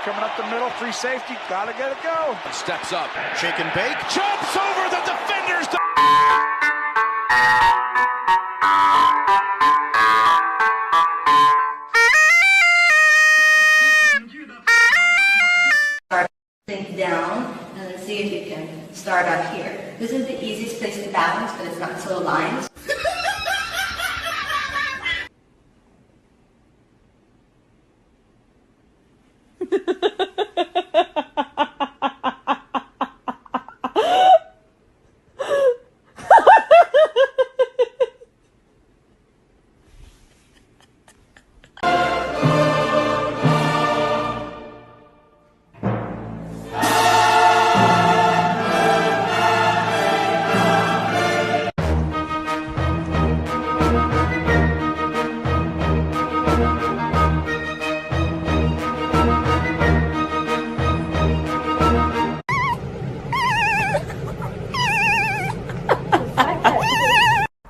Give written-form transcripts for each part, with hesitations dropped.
Coming up the middle, free safety, gotta get it go. Steps up, shake and bake, jumps over the defenders. Think down and then see if you can start up here. This is the easiest place to balance, but it's not so aligned.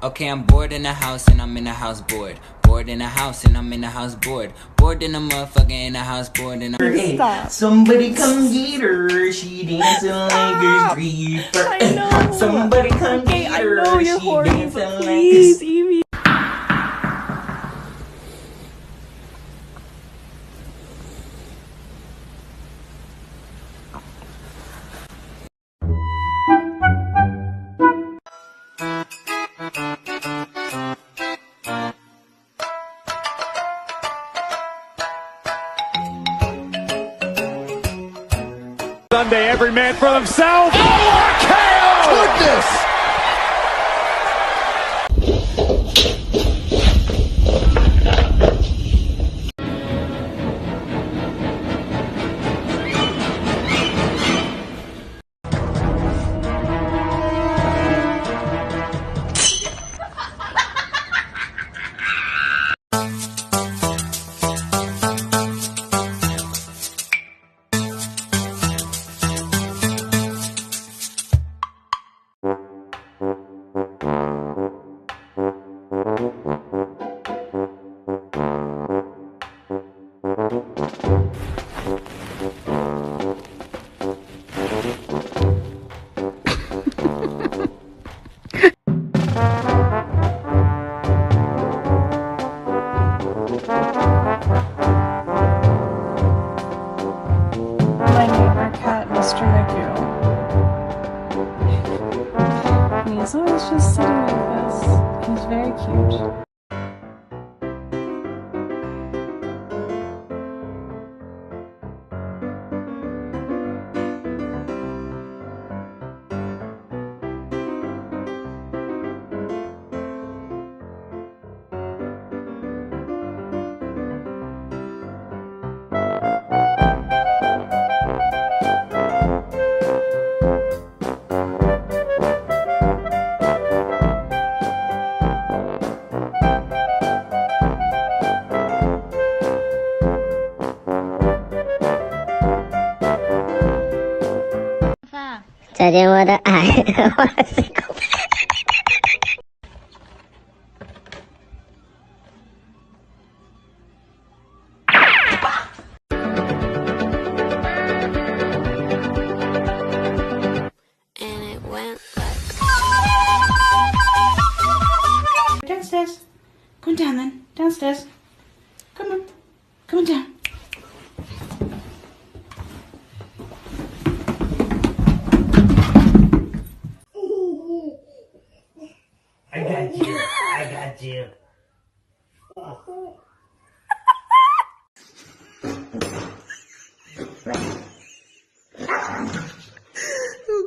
Okay, I'm bored in the house and I'm in the house bored. Bored in the house and I'm in the house bored. Bored in the motherfucker in the house bored in the Hey, somebody come get her. She dancing like a creeper. I know. Somebody come get her. I know you're she horny, dancing but like please, Evie. Sunday, every man for himself. Oh, KO! Goodness! My neighbor cat, Mr. Magoo. And he's always just sitting like this. He's very cute.再见我的爱，我是狗。downstairs. Come on. Come on down. I got you. I got you.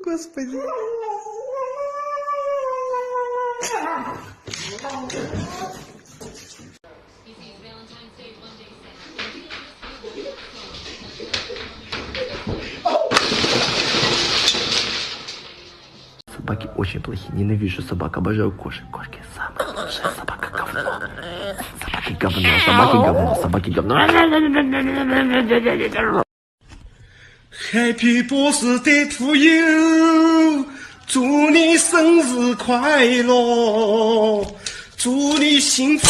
Господи. Собаки очень плохие. Ненавижу собак. Обожаю кошек. Кошки самая лучшая. Собака говно. Собаки говно. Собаки говно. Собаки говно. Happy birthday to you， 祝你生日快乐，祝你幸福。